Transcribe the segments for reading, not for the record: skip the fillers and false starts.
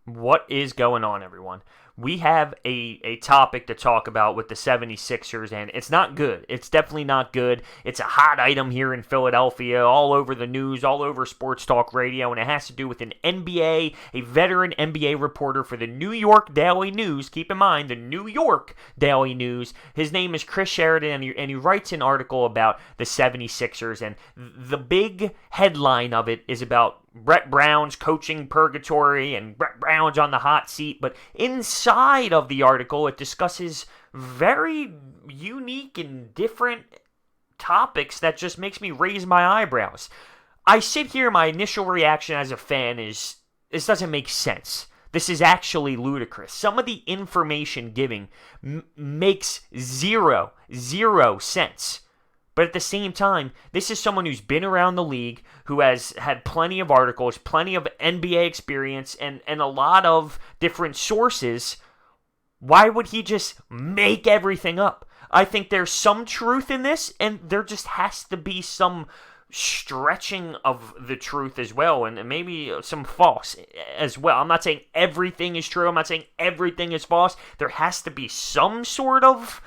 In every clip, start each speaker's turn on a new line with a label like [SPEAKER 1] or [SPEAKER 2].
[SPEAKER 1] What is going on, everyone? We have a topic to talk about with the 76ers, and it's not good. It's definitely not good. It's a hot item here in Philadelphia, all over the news, all over sports talk radio, and it has to do with an NBA, a veteran NBA reporter for the New York Daily News. Keep in mind, the New York Daily News. His name is Chris Sheridan, and he writes an article about the 76ers, and the big headline of it is about Brett Brown's coaching purgatory and Brett Brown's on the hot seat, but inside of the article, it discusses very unique and different topics that just makes me raise my eyebrows. I sit here, my initial reaction as a fan is, this doesn't make sense. This is actually ludicrous. Some of the information giving makes zero sense. But at the same time, this is someone who's been around the league, who has had plenty of articles, plenty of NBA experience, and a lot of different sources. Why would he just make everything up? I think there's some truth in this, and there just has to be some stretching of the truth as well, and maybe some false as well. I'm not saying everything is true. I'm not saying everything is false. There has to be some sort of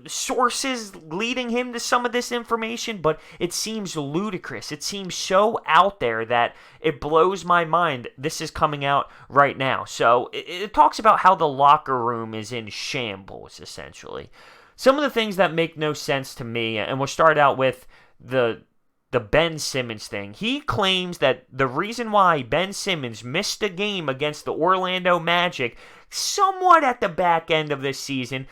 [SPEAKER 1] sources leading him to some of this information, but it seems ludicrous. It seems so out there that it blows my mind this is coming out right now. So it talks about how the locker room is in shambles, essentially. Some of the things that make no sense to me, and we'll start out with the Ben Simmons thing. He claims that the reason why Ben Simmons missed a game against the Orlando Magic somewhat at the back end of this season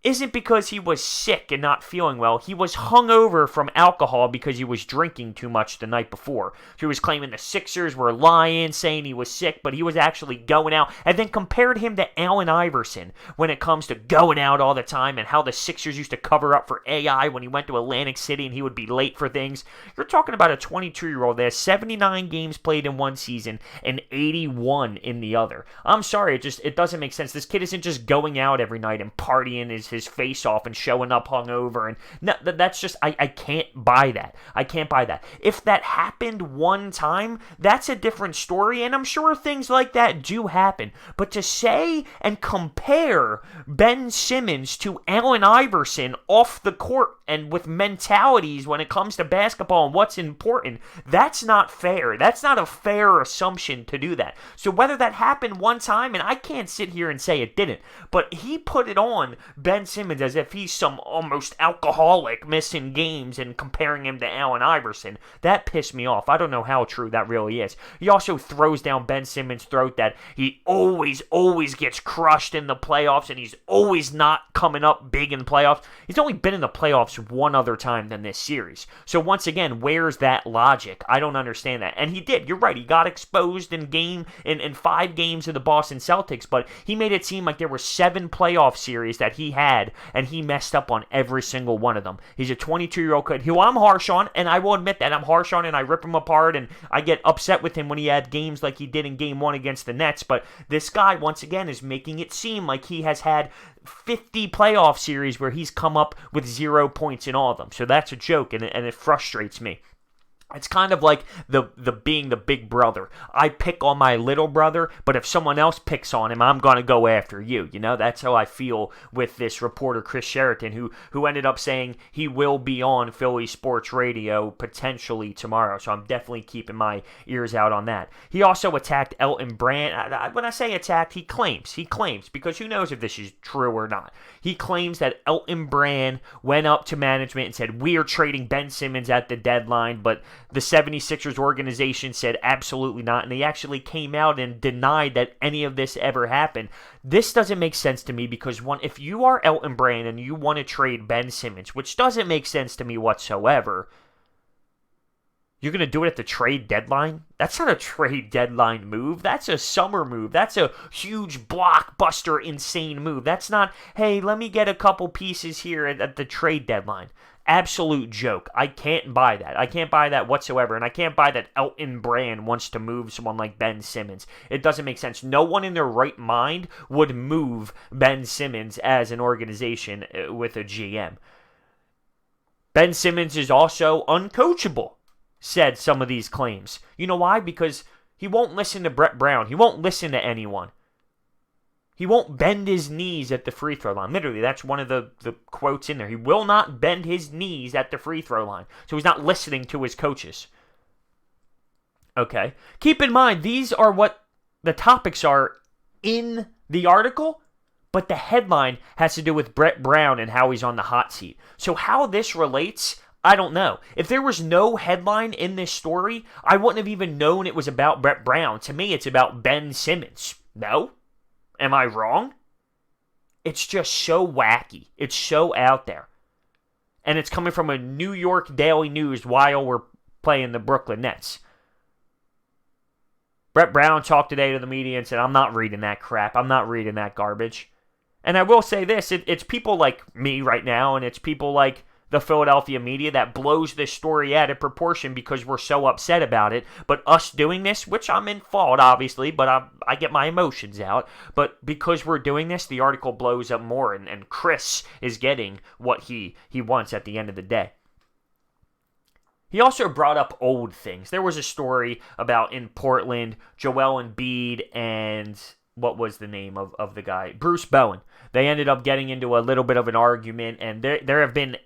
[SPEAKER 1] isn't because he was sick and not feeling well. He was hungover from alcohol because he was drinking too much the night before. So he was claiming the Sixers were lying, saying he was sick, but he was actually going out, and then compared him to Allen Iverson when it comes to going out all the time and how the Sixers used to cover up for AI when he went to Atlantic City and he would be late for things. You're talking about a 22-year-old that has 79 games played in one season and 81 in the other. I'm sorry, it doesn't make sense. This kid isn't just going out every night and partying his face off and showing up hungover, and no, that's just I can't buy that. I can't buy that. If that happened one time, that's a different story, and I'm sure things like that do happen. But to say and compare Ben Simmons to Allen Iverson off the court and with mentalities when it comes to basketball and what's important, that's not fair. That's not a fair assumption to do that. So whether that happened one time, and I can't sit here and say it didn't, but he put it on Ben Simmons as if he's some almost alcoholic missing games and comparing him to Allen Iverson. That pissed me off. I don't know how true that really is. He also throws down Ben Simmons' throat that he always gets crushed in the playoffs and he's always not coming up big in playoffs. He's only been in the playoffs one other time than this series. So once again, where's that logic? I don't understand that. And he did. You're right. He got exposed in 5 games of the Boston Celtics, but he made it seem like there were 7 playoff series that he had, and he messed up on every single one of them. He's a 22-year-old kid who I'm harsh on, and I will admit that I'm harsh on, and I rip him apart, and I get upset with him when he had games like he did in Game 1 against the Nets, but this guy, once again, is making it seem like he has had 50 playoff series where he's come up with 0 points in all of them. So that's a joke, and it frustrates me. It's kind of like the being the big brother. I pick on my little brother, but if someone else picks on him, I'm going to go after you. You know, that's how I feel with this reporter, Chris Sheridan, who ended up saying he will be on Philly Sports Radio potentially tomorrow. So I'm definitely keeping my ears out on that. He also attacked Elton Brand. When I say attacked, he claims, because who knows if this is true or not. He claims that Elton Brand went up to management and said, we are trading Ben Simmons at the deadline, but the 76ers organization said absolutely not, and they actually came out and denied that any of this ever happened. This doesn't make sense to me because, one, if you are Elton Brand and you want to trade Ben Simmons, which doesn't make sense to me whatsoever, you're going to do it at the trade deadline? That's not a trade deadline move. That's a summer move. That's a huge blockbuster, insane move. That's not, hey, let me get a couple pieces here at the trade deadline. Absolute joke. I can't buy that. I can't buy that whatsoever. And I can't buy that Elton Brand wants to move someone like Ben Simmons. It doesn't make sense. No one in their right mind would move Ben Simmons as an organization with a GM. Ben Simmons is also uncoachable, said some of these claims. You know why? Because he won't listen to Brett Brown. He won't listen to anyone. He won't bend his knees at the free throw line. Literally, that's one of the quotes in there. He will not bend his knees at the free throw line. So he's not listening to his coaches. Okay. Keep in mind, these are what the topics are in the article, but the headline has to do with Brett Brown and how he's on the hot seat. So how this relates, I don't know. If there was no headline in this story, I wouldn't have even known it was about Brett Brown. To me, it's about Ben Simmons. No? Am I wrong? It's just so wacky. It's so out there. And it's coming from a New York Daily News while we're playing the Brooklyn Nets. Brett Brown talked today to the media and said, I'm not reading that crap. I'm not reading that garbage. And I will say this, it's people like me right now, and it's people like the Philadelphia media that blows this story out of proportion because we're so upset about it. But us doing this, which I'm in fault, obviously, but I get my emotions out. But because we're doing this, the article blows up more, and Chris is getting what he wants at the end of the day. He also brought up old things. There was a story about in Portland, Joel Embiid and what was the name of the guy? Bruce Bowen. They ended up getting into a little bit of an argument, and there have been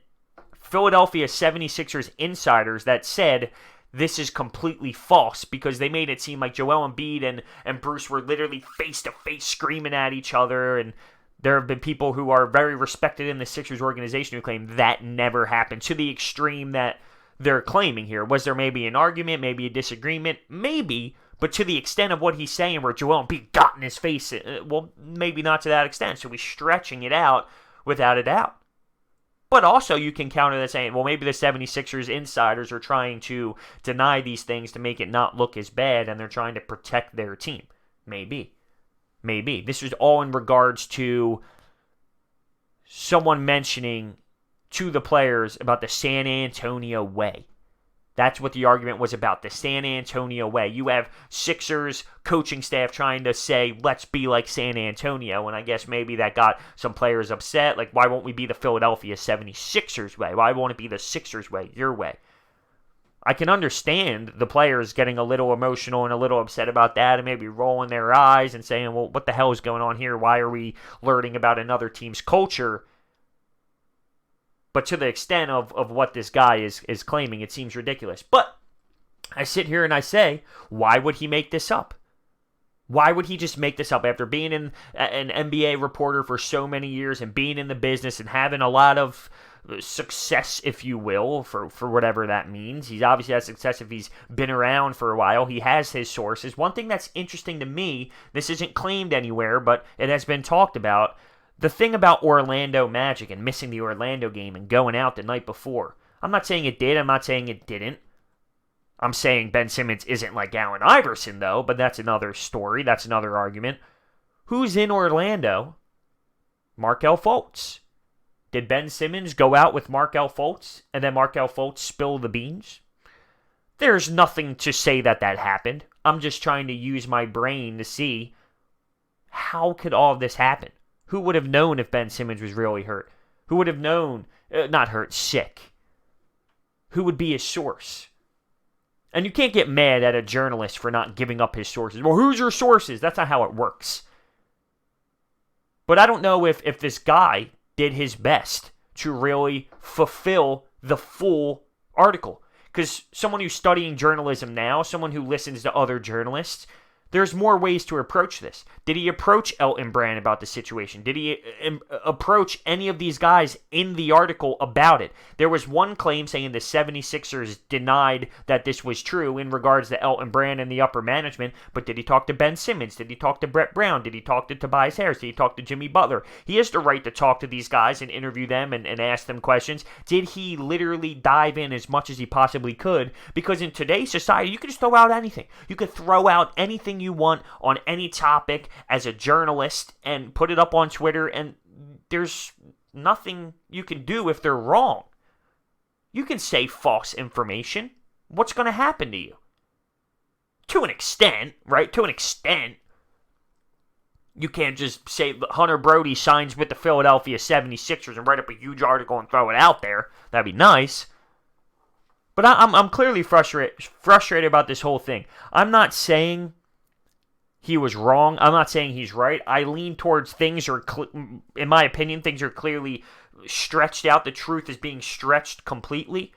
[SPEAKER 1] Philadelphia 76ers insiders that said this is completely false because they made it seem like Joel Embiid and Bruce were literally face-to-face screaming at each other, and there have been people who are very respected in the Sixers organization who claim that never happened, to the extreme that they're claiming here. Was there maybe an argument, maybe a disagreement? Maybe, but to the extent of what he's saying where Joel Embiid got in his face, well, maybe not to that extent, so he's stretching it out without a doubt. But also you can counter that saying, well, maybe the 76ers insiders are trying to deny these things to make it not look as bad, and they're trying to protect their team. Maybe. This is all in regards to someone mentioning to the players about the San Antonio way. That's what the argument was about, the San Antonio way. You have Sixers coaching staff trying to say, let's be like San Antonio, and I guess maybe that got some players upset. Like, why won't we be the Philadelphia 76ers way? Why won't it be the Sixers way, your way? I can understand the players getting a little emotional and a little upset about that and maybe rolling their eyes and saying, well, what the hell is going on here? Why are we learning about another team's culture? But to the extent of what this guy is claiming, it seems ridiculous. But I sit here and I say, why would he make this up? Why would he just make this up after being an NBA reporter for so many years and being in the business and having a lot of success, if you will, for whatever that means? He's obviously had success if he's been around for a while. He has his sources. One thing that's interesting to me, this isn't claimed anywhere, but it has been talked about, the thing about Orlando Magic and missing the Orlando game and going out the night before. I'm not saying it did. I'm not saying it didn't. I'm saying Ben Simmons isn't like Allen Iverson, though, but that's another story. That's another argument. Who's in Orlando? Markelle Fultz. Did Ben Simmons go out with Markelle Fultz and then Markelle Fultz spill the beans? There's nothing to say that happened. I'm just trying to use my brain to see how could all of this happen? Who would have known if Ben Simmons was really hurt? Who would have known, not hurt, sick? Who would be his source? And you can't get mad at a journalist for not giving up his sources. Well, who's your sources? That's not how it works. But I don't know if this guy did his best to really fulfill the full article. Because someone who's studying journalism now, someone who listens to other journalists, there's more ways to approach this. Did he approach Elton Brand about the situation? Did he approach any of these guys in the article about it? There was one claim saying the 76ers denied that this was true in regards to Elton Brand and the upper management, but did he talk to Ben Simmons? Did he talk to Brett Brown? Did he talk to Tobias Harris? Did he talk to Jimmy Butler? He has the right to talk to these guys and interview them and ask them questions. Did he literally dive in as much as he possibly could? Because in today's society, you can just throw out anything. You could throw out anything you want on any topic as a journalist and put it up on Twitter, and there's nothing you can do if they're wrong. You can say false information. What's going to happen to you? To an extent, right? To an extent. You can't just say Hunter Brody signs with the Philadelphia 76ers and write up a huge article and throw it out there. That'd be nice. But I'm clearly frustrated about this whole thing. I'm not saying He was wrong. I'm not saying he's right. I lean towards in my opinion, things are clearly stretched out. The truth is being stretched completely.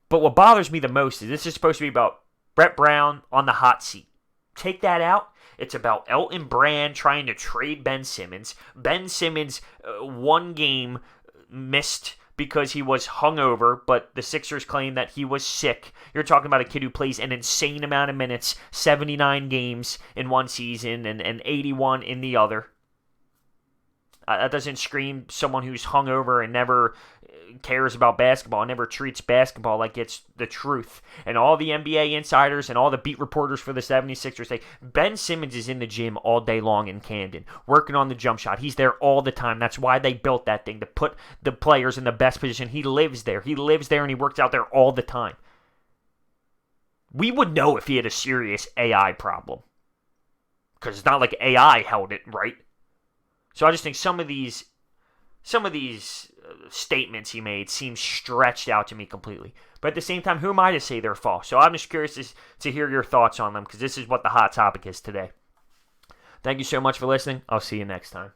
[SPEAKER 1] But what bothers me the most is this is supposed to be about Brett Brown on the hot seat. Take that out. It's about Elton Brand trying to trade Ben Simmons. Ben Simmons, one game missed because he was hungover, but the Sixers claim that he was sick. You're talking about a kid who plays an insane amount of minutes, 79 games in one season and 81 in the other. That doesn't scream someone who's hungover and never cares about basketball, never treats basketball like it's the truth. And all the NBA insiders and all the beat reporters for the 76ers say, Ben Simmons is in the gym all day long in Camden, working on the jump shot. He's there all the time. That's why they built that thing, to put the players in the best position. He lives there. He lives there and he works out there all the time. We would know if he had a serious AI problem, because it's not like AI held it, right? So I just think some of these statements he made seem stretched out to me completely. But at the same time, who am I to say they're false? So I'm just curious to hear your thoughts on them, because this is what the hot topic is today. Thank you so much for listening. I'll see you next time.